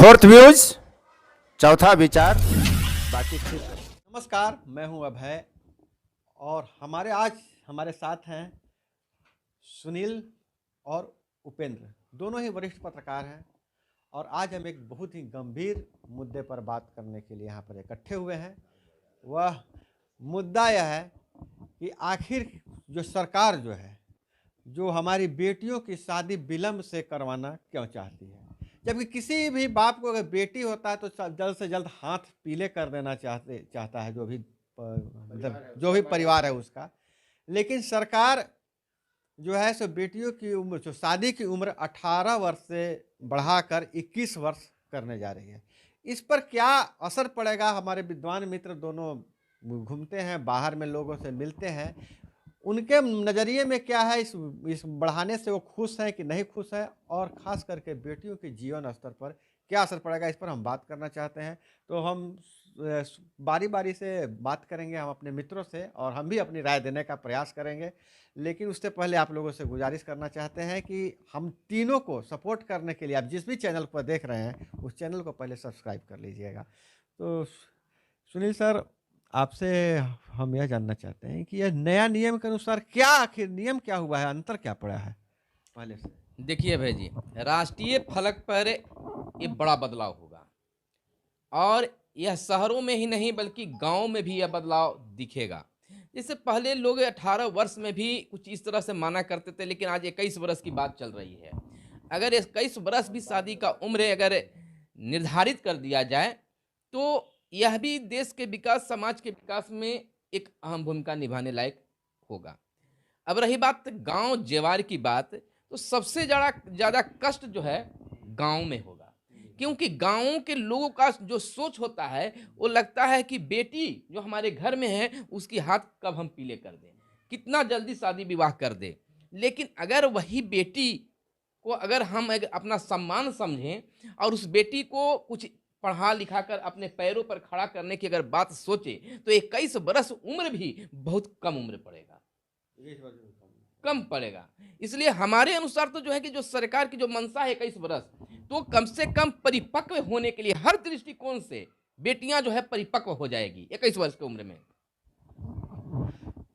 Fourth views, चौथा विचार, बाकी ठीक। नमस्कार, मैं हूं अभय और हमारे साथ हैं सुनील और उपेंद्र। दोनों ही वरिष्ठ पत्रकार हैं और आज हम एक बहुत ही गंभीर मुद्दे पर बात करने के लिए यहाँ पर इकट्ठे हुए हैं। वह मुद्दा यह है कि आखिर जो सरकार जो हमारी बेटियों की शादी विलंब से करवाना क्यों चाहती है, जबकि किसी भी बाप को अगर बेटी होता है तो जल्द से जल्द हाथ पीले कर देना चाहता है मतलब जो भी परिवार है उसका। लेकिन सरकार जो है सो बेटियों की उम्र, जो शादी की उम्र 18 वर्ष से बढ़ाकर 21 वर्ष करने जा रही है। इस पर क्या असर पड़ेगा? हमारे विद्वान मित्र दोनों घूमते हैं, बाहर में लोगों से मिलते हैं, उनके नज़रिए में क्या है? इस बढ़ाने से वो खुश हैं कि नहीं खुश हैं, और ख़ास करके बेटियों के जीवन स्तर पर क्या असर पड़ेगा, इस पर हम बात करना चाहते हैं। तो हम बारी बारी से बात करेंगे, हम अपने मित्रों से, और हम भी अपनी राय देने का प्रयास करेंगे। लेकिन उससे पहले आप लोगों से गुजारिश करना चाहते हैं कि हम तीनों को सपोर्ट करने के लिए आप जिस भी चैनल पर देख रहे हैं उस चैनल को पहले सब्सक्राइब कर लीजिएगा। तो सुनील सर, आपसे हम यह जानना चाहते हैं कि यह नया नियम के अनुसार क्या आखिर नियम क्या हुआ है, अंतर क्या पड़ा है पहले से? देखिए भाई जी, राष्ट्रीय फलक पर ये बड़ा बदलाव होगा और यह शहरों में ही नहीं बल्कि गांव में भी यह बदलाव दिखेगा। जैसे पहले लोग 18 वर्ष में भी कुछ इस तरह से माना करते थे, लेकिन आज 21 वर्ष की बात चल रही है। अगर 21 वर्ष भी शादी का उम्र अगर निर्धारित कर दिया जाए तो यह भी देश के विकास, समाज के विकास में एक अहम भूमिका निभाने लायक होगा। अब रही बात गांव जेवार की बात, तो सबसे ज़्यादा कष्ट जो है गांव में होगा, क्योंकि गांवों के लोगों का जो सोच होता है वो लगता है कि बेटी जो हमारे घर में है उसकी हाथ कब हम पीले कर दें, कितना जल्दी शादी विवाह कर दें। लेकिन अगर वही बेटी को अगर हम अपना सम्मान समझें और उस बेटी को कुछ पढ़ा लिखा कर अपने पैरों पर खड़ा करने की अगर बात सोचे तो 21 वर्ष उम्र भी बहुत कम उम्र पड़ेगा, कम पड़ेगा। इसलिए हमारे अनुसार तो जो है कि जो सरकार की जो मंशा है 21 वर्ष, तो कम से कम परिपक्व होने के लिए हर दृष्टिकोण से बेटियां जो है परिपक्व हो जाएगी 21 वर्ष की उम्र में।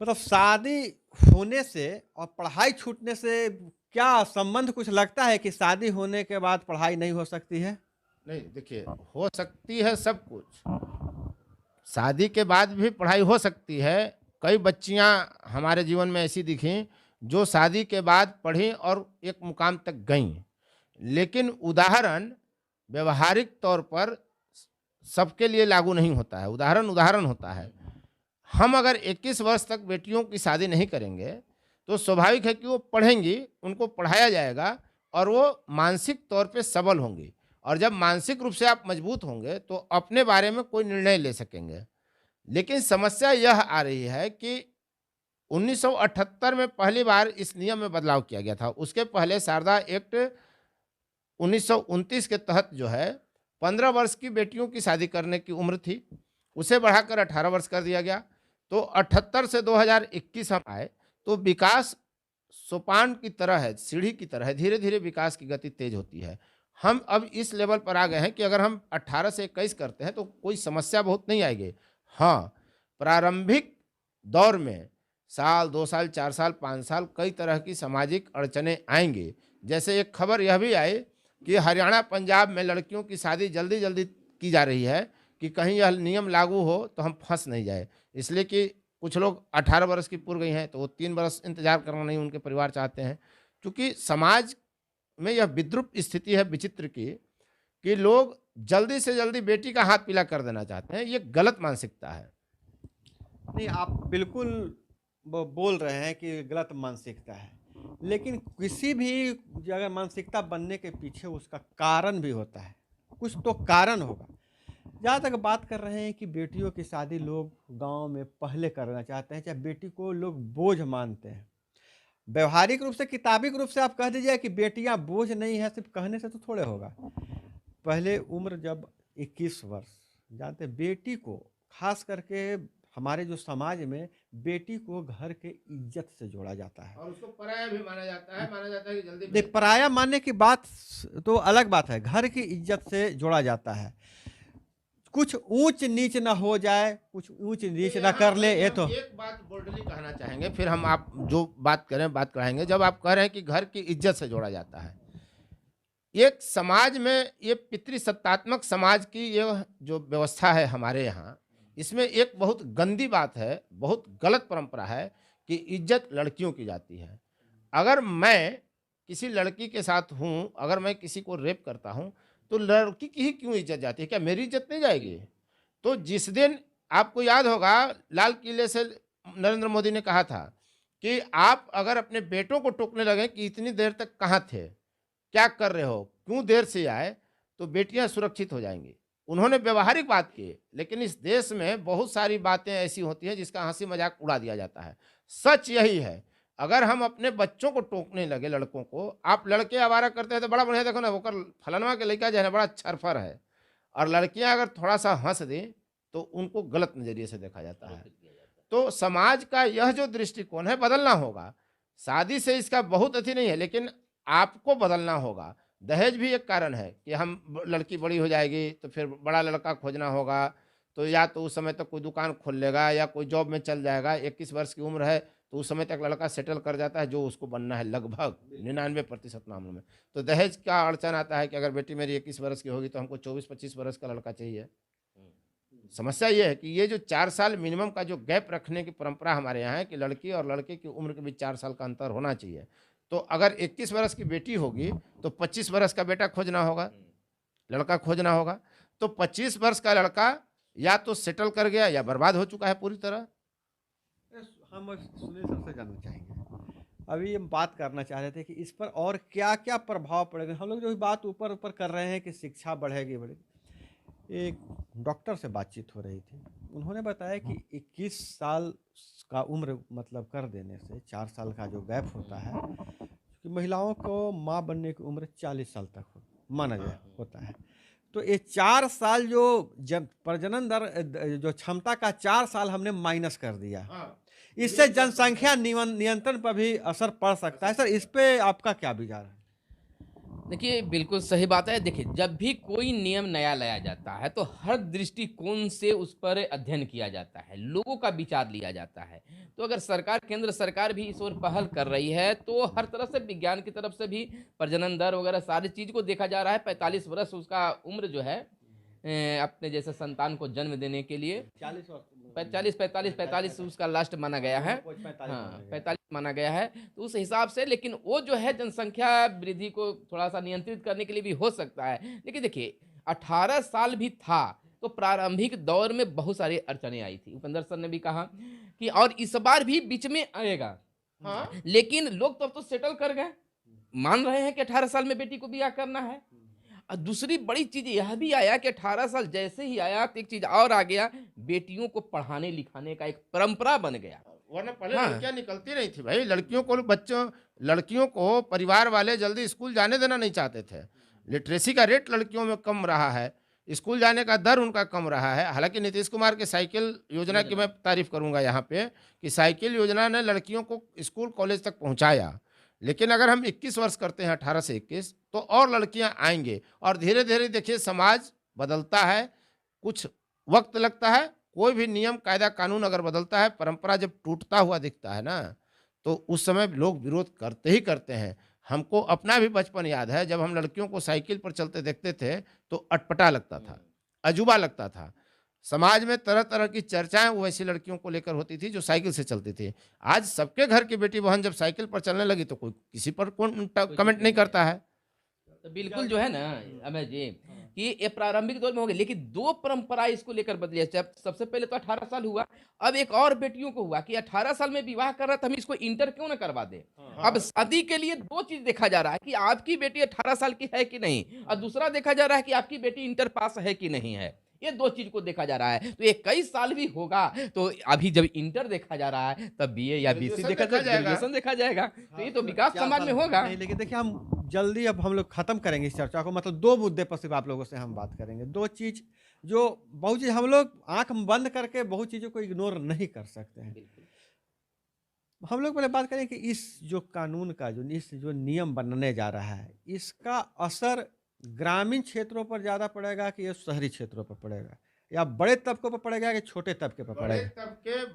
मतलब शादी होने से और पढ़ाई छूटने से क्या संबंध? कुछ लगता है कि शादी होने के बाद पढ़ाई नहीं हो सकती है? नहीं, देखिए, हो सकती है सब कुछ। शादी के बाद भी पढ़ाई हो सकती है। कई बच्चियां हमारे जीवन में ऐसी दिखीं जो शादी के बाद पढ़ी और एक मुकाम तक गईं। लेकिन उदाहरण व्यवहारिक तौर पर सबके लिए लागू नहीं होता है। उदाहरण होता है। हम अगर 21 वर्ष तक बेटियों की शादी नहीं करेंगे तो स्वाभाविक है कि वो पढ़ेंगी, उनको पढ़ाया जाएगा और वो मानसिक तौर पे सबल होंगी। और जब मानसिक रूप से आप मजबूत होंगे तो अपने बारे में कोई निर्णय ले सकेंगे। लेकिन समस्या यह आ रही है कि 1978 में पहली बार इस नियम में बदलाव किया गया था। उसके पहले शारदा एक्ट 1929 के तहत जो है 15 वर्ष की बेटियों की शादी करने की उम्र थी, उसे बढ़ाकर 18 वर्ष कर दिया गया। तो 78 से 2021 हम आए तो विकास सोपान की तरह है, सीढ़ी की तरह है, धीरे धीरे विकास की गति तेज होती है। हम अब इस लेवल पर आ गए हैं कि अगर हम 18 से 21 करते हैं तो कोई समस्या बहुत नहीं आएगी। हाँ, प्रारंभिक दौर में साल, 2 साल, 4 साल, 5 साल कई तरह की सामाजिक अड़चने आएंगी। जैसे एक खबर यह भी आई कि हरियाणा, पंजाब में लड़कियों की शादी जल्दी जल्दी की जा रही है कि कहीं यह नियम लागू हो तो हम फंस नहीं जाए। इसलिए कि कुछ लोग 18 वर्ष की पूर्व गई हैं तो वो 3 वर्ष इंतजार करना नहीं उनके परिवार चाहते हैं। क्योंकि समाज में यह विद्रूप स्थिति है विचित्र की कि लोग जल्दी से जल्दी बेटी का हाथ पीला कर देना चाहते हैं। ये गलत मानसिकता है। नहीं, आप बिल्कुल बोल रहे हैं कि गलत मानसिकता है, लेकिन किसी भी अगर मानसिकता बनने के पीछे उसका कारण भी होता है, कुछ तो कारण होगा। जहाँ तक बात कर रहे हैं कि बेटियों की शादी लोग गांव में पहले करना चाहते हैं, चाहे बेटी को लोग बोझ मानते हैं। व्यवहारिक रूप से, किताबिक रूप से आप कह दीजिए कि बेटियां बोझ नहीं है, सिर्फ कहने से तो थोड़े होगा। पहले उम्र जब 21 वर्ष, जानते बेटी को खास करके हमारे जो समाज में बेटी को घर के इज्जत से जोड़ा जाता है। और उसको पराया भी माना जाता है कि जल्दी नहीं, पराया मानने की बात तो अलग बात है, घर की इज्जत से जोड़ा जाता है। कुछ ऊंच नीच ना हो जाए, कुछ ऊंच नीच ना कर ले, ये तो एक बात बोल्डली कहना चाहेंगे, फिर हम आप जो बात करें बात कराएंगे। जब आप कह रहे हैं कि घर की इज्जत से जोड़ा जाता है, एक समाज में ये पितृसत्तात्मक समाज की ये जो व्यवस्था है हमारे यहाँ, इसमें एक बहुत गंदी बात है, बहुत गलत परंपरा है कि इज्जत लड़कियों की जाती है। अगर मैं किसी लड़की के साथ हूँ, अगर मैं किसी को रेप करता हूँ, तो लड़की की ही क्यों इज्जत जाती है? क्या मेरी इज्जत नहीं जाएगी? तो जिस दिन आपको याद होगा, लाल किले से नरेंद्र मोदी ने कहा था कि आप अगर अपने बेटों को टोकने लगे कि इतनी देर तक कहाँ थे, क्या कर रहे हो, क्यों देर से आए, तो बेटियां सुरक्षित हो जाएंगी। उन्होंने व्यवहारिक बात की, लेकिन इस देश में बहुत सारी बातें ऐसी होती हैं जिसका हंसी मजाक उड़ा दिया जाता है। सच यही है, अगर हम अपने बच्चों को टोकने लगे, लड़कों को, आप लड़के आवारा करते हैं तो बड़ा बढ़िया, देखो ना होकर फलनवा के लड़का जो है बड़ा छरफर है, और लड़कियां अगर थोड़ा सा हंस दें तो उनको गलत नजरिए से देखा जाता है। तो समाज का यह जो दृष्टिकोण है बदलना होगा। शादी से इसका बहुत अति नहीं है, लेकिन आपको बदलना होगा। दहेज भी एक कारण है कि हम लड़की बड़ी हो जाएगी तो फिर बड़ा लड़का खोजना होगा, तो या तो उस समय तक कोई दुकान खोल लेगा या कोई जॉब में चल जाएगा। 21 वर्ष की उम्र है तो उस समय तक लड़का सेटल कर जाता है जो उसको बनना है, लगभग 99% मामलों में। तो दहेज का अड़चन आता है कि अगर बेटी मेरी 21 वर्ष की होगी तो हमको 24-25 वर्ष का लड़का चाहिए। समस्या ये है कि ये जो 4 साल मिनिमम का जो गैप रखने की परंपरा हमारे यहाँ है कि लड़की और लड़के की उम्र के बीच 4 साल का अंतर होना चाहिए। तो अगर 21 वर्ष की बेटी होगी तो 25 वर्ष का बेटा खोजना होगा, लड़का खोजना होगा। तो 25 वर्ष का लड़का या तो सेटल कर गया या बर्बाद हो चुका है पूरी तरह। हम सुनील सर से जानना चाहेंगे, अभी हम बात करना चाह रहे थे कि इस पर और क्या क्या प्रभाव पड़ेगा। हम लोग जो बात ऊपर ऊपर कर रहे हैं कि शिक्षा बढ़ेगी बढ़ेगी, एक डॉक्टर से बातचीत हो रही थी, उन्होंने बताया कि 21 साल का उम्र मतलब कर देने से 4 साल का जो गैप होता है, कि महिलाओं को माँ बनने की उम्र 40 साल तक माना जाए होता है। तो ये 4 साल जो प्रजनन दर जो क्षमता का 4 साल हमने माइनस कर दिया, इससे जनसंख्या नियंत्रण पर भी असर पड़ सकता है। सर, इस पे आपका क्या विचार है? देखिए, बिल्कुल सही बात है। देखिए, जब भी कोई नियम नया लाया जाता है तो हर दृष्टिकोण से उस पर अध्ययन किया जाता है, लोगों का विचार लिया जाता है। तो अगर सरकार, केंद्र सरकार भी इस ओर पहल कर रही है तो हर तरह से विज्ञान की तरफ से भी प्रजनन दर वगैरह सारी चीज को देखा जा रहा है। 45 वर्ष उसका उम्र जो है अपने जैसे संतान को जन्म देने के लिए 45 उसका लास्ट माना गया है। हाँ, 45 माना गया है। तो उस हिसाब से, लेकिन वो जो है जनसंख्या वृद्धि को थोड़ा सा नियंत्रित करने के लिए भी हो सकता है। लेकिन देखिए, 18 साल भी था तो प्रारंभिक दौर में बहुत सारी अड़चनें आई थी। उपेंद्र सर ने भी कहा कि और इस बार भी बीच में आएगा। हाँ, लेकिन लोग तो अब तो सेटल कर गए, मान रहे हैं कि 18 साल में बेटी को ब्याह करना है। और दूसरी बड़ी चीज यह भी आया कि 18 साल जैसे ही आया तो एक चीज और आ गया, बेटियों को पढ़ाने लिखाने का एक परंपरा बन गया। वरना पहले लड़कियां निकलती नहीं थी भाई, लड़कियों को परिवार वाले जल्दी स्कूल जाने देना नहीं चाहते थे। लिटरेसी का रेट लड़कियों में कम रहा है, स्कूल जाने का दर उनका कम रहा है। हालांकि नीतीश कुमार के साइकिल योजना की मैं तारीफ करूंगा यहाँ पे कि साइकिल योजना ने लड़कियों को स्कूल कॉलेज तक पहुंचाया। लेकिन अगर हम 21 वर्ष करते हैं, 18 से 21, तो और लड़कियां आएंगे और धीरे धीरे देखिए समाज बदलता है, कुछ वक्त लगता है। कोई भी नियम कायदा कानून अगर बदलता है, परंपरा जब टूटता हुआ दिखता है ना, तो उस समय लोग विरोध करते ही करते हैं। हमको अपना भी बचपन याद है, जब हम लड़कियों को साइकिल पर चलते देखते थे तो अटपटा लगता था, अजूबा लगता था। समाज में तरह तरह की चर्चाएं वो ऐसी लड़कियों को लेकर होती थी जो साइकिल से चलती थी। आज सबके घर की बेटी बहन जब साइकिल पर चलने लगी तो कोई किसी पर कमेंट नहीं करता है। तो बिल्कुल जो है ना अमर जी कि ये प्रारंभिक दौर में हो गया, लेकिन दो परंपरा इसको लेकर बदली है। सबसे पहले तो 18 साल हुआ, अब एक और बेटियों को हुआ कि 18 साल में विवाह कर रहा था, हम इसको इंटर क्यों ना करवा दे। अब शादी के लिए दो चीज देखा जा रहा है कि आपकी बेटी 18 साल की है कि नहीं, और दूसरा देखा जा रहा है कि आपकी बेटी इंटर पास है कि नहीं है। ये दो चीज को देखा जा रहा है। तो 21 साल भी होगा तो अभी जब इंटर देखा जा रहा है तब बीए या बीसी ग्रेजुएशन देखा देखा जाएगा। ग्रेजुएशन देखा जाएगा। तो ये तो विकास चार समाज साल में होगा। नहीं, लेकिन देखिए हम जल्दी अब हम लोग खत्म करेंगे इस चर्चा को। मतलब दो मुद्दे पर सिर्फ आप लोगों से हम बात करेंगे। दो चीज जो बहुत चीज हम लोग आंख बंद करके बहुत चीजों को इग्नोर नहीं कर सकते हैं। हम लोग पहले बात करें कि इस जो कानून का जो नियम बनने जा रहा है, इसका असर ग्रामीण क्षेत्रों पर ज़्यादा पड़ेगा कि ये शहरी क्षेत्रों पर पड़ेगा, या बड़े तबकों पर पड़ेगा कि छोटे तबके पर पड़ेगा?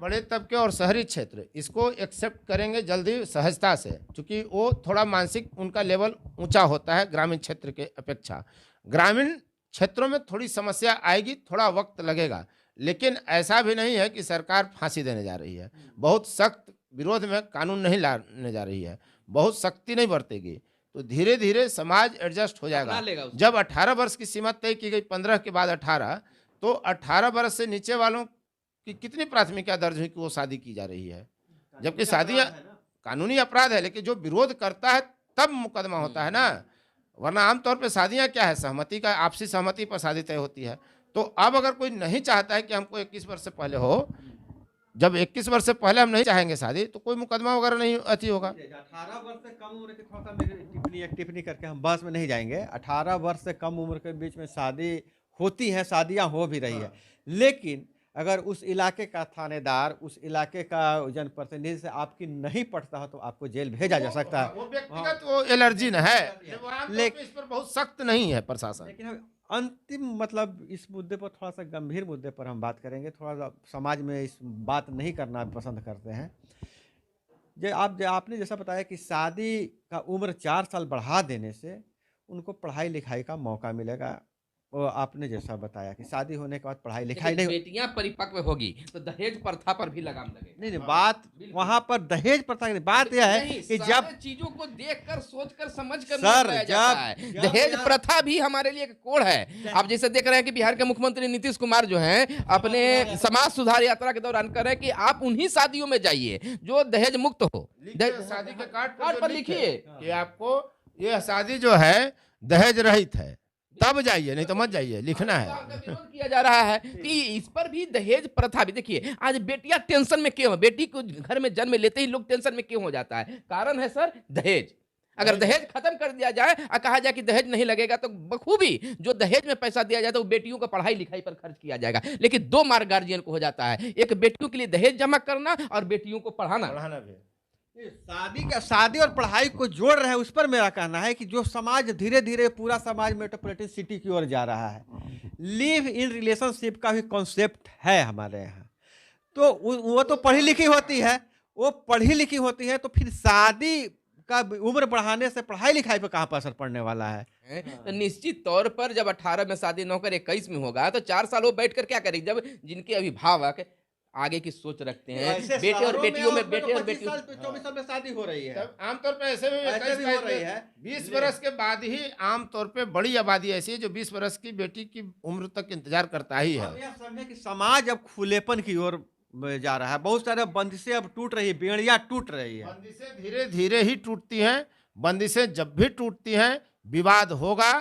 बड़े तबके और शहरी क्षेत्र इसको एक्सेप्ट करेंगे जल्दी सहजता से, क्योंकि वो थोड़ा मानसिक उनका लेवल ऊंचा होता है ग्रामीण क्षेत्र के अपेक्षा। ग्रामीण क्षेत्रों में थोड़ी समस्या आएगी, थोड़ा वक्त लगेगा, लेकिन ऐसा भी नहीं है कि सरकार फांसी देने जा रही है। बहुत सख्त विरोध में कानून नहीं लाने जा रही है, बहुत सख्ती नहीं बरतेगी, तो धीरे धीरे समाज एडजस्ट हो अपना लेगा जाएगा। उसको। जब 18 वर्ष की सीमा तय की गई, 15 के बाद 18, तो 18 वर्ष से नीचे वालों की कितनी प्राथमिकता दर्ज हुई कि वो शादी की जा रही है, जबकि शादियां कानूनी अपराध है, लेकिन जो विरोध करता है तब मुकदमा होता है ना। वरना आमतौर पे शादियां क्या है, सहमति का, आपसी सहमति पर शादी तय होती है। तो अब अगर कोई नहीं चाहता है कि हमको 21 वर्ष से पहले हो, जब 21 वर्ष से पहले हम नहीं चाहेंगे शादी, तो कोई मुकदमा वगैरह नहीं अति होगा। 18 वर्ष से कम उम्र के, थोड़ा सा मेरी टिप्पणी करके हम बहस में नहीं जाएंगे। 18 वर्ष से कम उम्र के बीच में शादी होती है, शादियां हो भी रही है, लेकिन अगर उस इलाके का थानेदार, उस इलाके का जनप्रतिनिधि से आपकी नहीं पटता हो तो आपको जेल भेजा जा सकता है। वो व्यक्तिगत वो एलर्जी न है, वो आमतौर लेकिन- पे इस पर बहुत सख्त नहीं है प्रशासन। लेकिन हम अंतिम मतलब इस मुद्दे पर, थोड़ा सा गंभीर मुद्दे पर हम बात करेंगे। थोड़ा सा समाज में इस बात नहीं करना पसंद करते हैं। आपने जैसा बताया कि शादी का उम्र 4 साल बढ़ा देने से उनको पढ़ाई लिखाई का मौका मिलेगा। वो आपने जैसा बताया कि शादी होने के बाद पढ़ाई लिखाई लेकिन नहीं बेटियां परिपक्व होगी तो दहेज प्रथा पर भी लगाम लगेगा। नहीं, बात बिल्कुल। वहां पर दहेज प्रथा की नहीं, बात यह है नहीं, कि सारे जब चीजों को देखकर सोचकर समझकर सर, निर्णय जाता जब- है। जब दहेज यार- प्रथा भी हमारे लिए एक कोड है। आप जैसे देख रहे हैं कि बिहार के मुख्यमंत्री नीतीश कुमार जो हैं अपने समाज सुधार यात्रा के दौरान कह रहे हैं कि आप उन्हीं शादियों में जाइए जो दहेज मुक्त हो। शादी के कार्ड कार्ड पर जो लिखिए कि आपको ये शादी जो है दहेज रहित है, तब जाइए, नहीं तो मत जाइए, लिखना है। का विरोध किया जा रहा है कि इस पर भी दहेज प्रथा भी। देखिए आज बेटियां टेंशन में क्यों, बेटी को घर में जन्म लेते ही लोग टेंशन में क्यों हो जाता है? कारण है सर दहेज। अगर दहेज खत्म कर दिया जाए और कहा जाए कि दहेज नहीं लगेगा तो बखूबी जो दहेज में पैसा दिया जाता है वो बेटियों को पढ़ाई लिखाई पर खर्च किया जाएगा। लेकिन दो मार्ग गार्जियन को हो जाता है, एक बेटियों के लिए दहेज जमा करना और बेटियों को पढ़ाना। भी शादी और पढ़ाई को जोड़ रहे हैं, उस पर मेरा कहना है कि जो समाज धीरे धीरे पूरा समाज मेट्रोपॉलिटन सिटी की ओर जा रहा है, लिव इन रिलेशनशिप का भी कॉन्सेप्ट है हमारे यहाँ। तो वो तो पढ़ी लिखी होती है, वो पढ़ी लिखी होती है, तो फिर शादी का उम्र बढ़ाने से पढ़ाई लिखाई पर कहाँ पर असर पड़ने वाला है? तो निश्चित तौर पर जब 18 में शादी न होकर 21 में होगा तो 4 साल वो बैठ कर क्या करेंगे? जब जिनके अभिभावक आगे की सोच रखते हैं, ऐसे बेटे और शहरों बेटियों में, तो बेटे और 25 बेटियों, साल 24 साल में शादी हो रही है। तब आमतौर पे ऐसे ऐसे भी हो रही है। 20 वर्ष के बाद ही आमतौर पे बड़ी आबादी ऐसी है जो 20 वर्ष की बेटी की उम्र तक इंतजार करता ही हम है। यह समझे कि समाज अब खुलेपन की ओर जा रहा है। बहुत सारे बंदिशें अब टूट रही है, बेड़ियां टूट रही है। बंदिशें धीरे धीरे ही टूटती हैं। बंदिशें जब भी टूटती हैं विवाद होगा,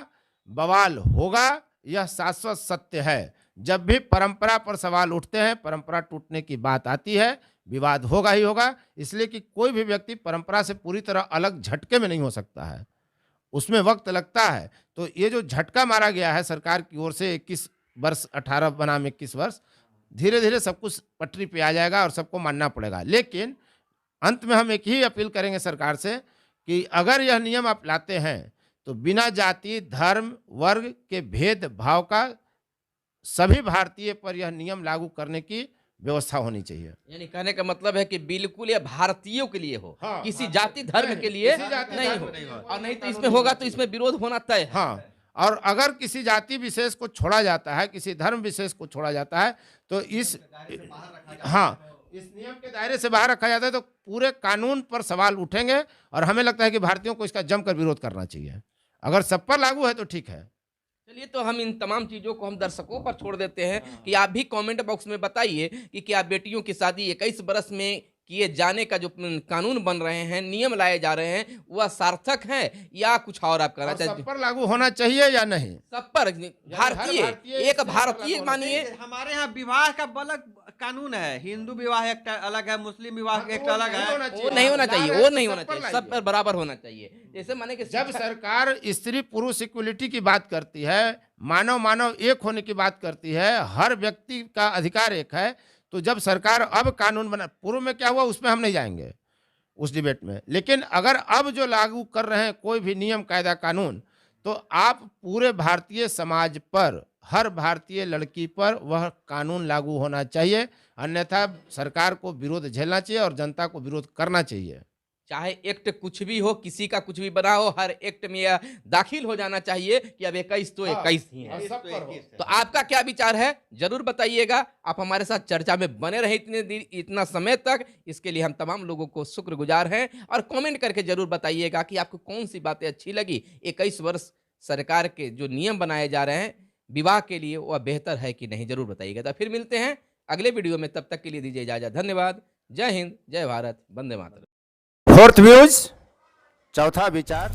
बवाल होगा, यह शाश्वत सत्य है। जब भी परंपरा पर सवाल उठते हैं, परंपरा टूटने की बात आती है, विवाद होगा ही होगा। इसलिए कि कोई भी व्यक्ति परंपरा से पूरी तरह अलग झटके में नहीं हो सकता है, उसमें वक्त लगता है। तो ये जो झटका मारा गया है सरकार की ओर से 21 वर्ष 18 बनाम 21 वर्ष, धीरे धीरे सब कुछ पटरी पे आ जाएगा और सबको मानना पड़ेगा। लेकिन अंत में हम एक ही अपील करेंगे सरकार से कि अगर यह नियम आप लाते हैं तो बिना जाति, धर्म, वर्ग के भेदभाव का सभी भारतीय पर यह नियम लागू करने की व्यवस्था होनी चाहिए। यानी कहने का मतलब है कि बिल्कुल ये भारतीयों के लिए हो, हाँ, किसी हाँ, जाति धर्म नहीं, के लिए किसी जाति नहीं धर्म हो। नहीं हो। और नहीं तो इसमें होगा तो इसमें विरोध होना तय है। हाँ, और अगर किसी जाति विशेष को छोड़ा जाता है, किसी धर्म विशेष को छोड़ा जाता है, तो इस इस नियम के दायरे से बाहर रखा जाता है, तो पूरे कानून पर सवाल उठेंगे। और हमें लगता है कि भारतीयों को इसका जमकर विरोध करना चाहिए। अगर सब पर लागू है तो ठीक है। चलिए, तो हम इन तमाम चीजों को हम दर्शकों पर छोड़ देते हैं कि आप भी कमेंट बॉक्स में बताइए कि क्या बेटियों की शादी 21 वर्ष में किए जाने का जो कानून बन रहे हैं, नियम लाए जा रहे हैं, वह सार्थक है या कुछ और आप कहना और सब चाहते? पर लागू होना चाहिए या नहीं? सब पर भारतीय, भारतीय एक इसमें भारतीय लागू मानिए, हमारे यहाँ विवाह का अलग कानून है। हिंदू विवाह एक अलग है, मुस्लिम विवाह एक अलग है। वो नहीं होना चाहिए, वो नहीं होना चाहिए, सब पर बराबर होना चाहिए। जैसे माने कि जब सरकार स्त्री पुरुष इक्वलिटी की बात करती है, मानव मानव एक होने की बात करती है, हर व्यक्ति का अधिकार एक है, तो जब सरकार अब कानून बना, पूर्व में क्या हुआ उसमें हम नहीं जाएंगे उस डिबेट में, लेकिन अगर अब जो लागू कर रहे हैं कोई भी नियम कायदा कानून, तो आप पूरे भारतीय समाज पर, हर भारतीय लड़की पर वह कानून लागू होना चाहिए, अन्यथा सरकार को विरोध झेलना चाहिए और जनता को विरोध करना चाहिए। चाहे एक्ट कुछ भी हो, किसी का कुछ भी बना हो, हर एक्ट में यह दाखिल हो जाना चाहिए कि अब 21 तो 21 ही है। और सब पर हो। तो आपका क्या विचार है जरूर बताइएगा। आप हमारे साथ चर्चा में बने रहे इतना समय तक, इसके लिए हम तमाम लोगों को शुक्रगुजार हैं। और कमेंट करके जरूर बताइएगा कि आपको कौन सी बातें अच्छी लगी। 21 वर्ष सरकार के जो नियम बनाए जा रहे हैं विवाह के लिए, वह बेहतर है कि नहीं, जरूर बताइएगा। तो फिर मिलते हैं अगले वीडियो में, तब तक के लिए दीजिए इजाजत। धन्यवाद। जय हिंद, जय भारत, वंदे मातरम। फोर्थ व्यूज, चौथा विचार।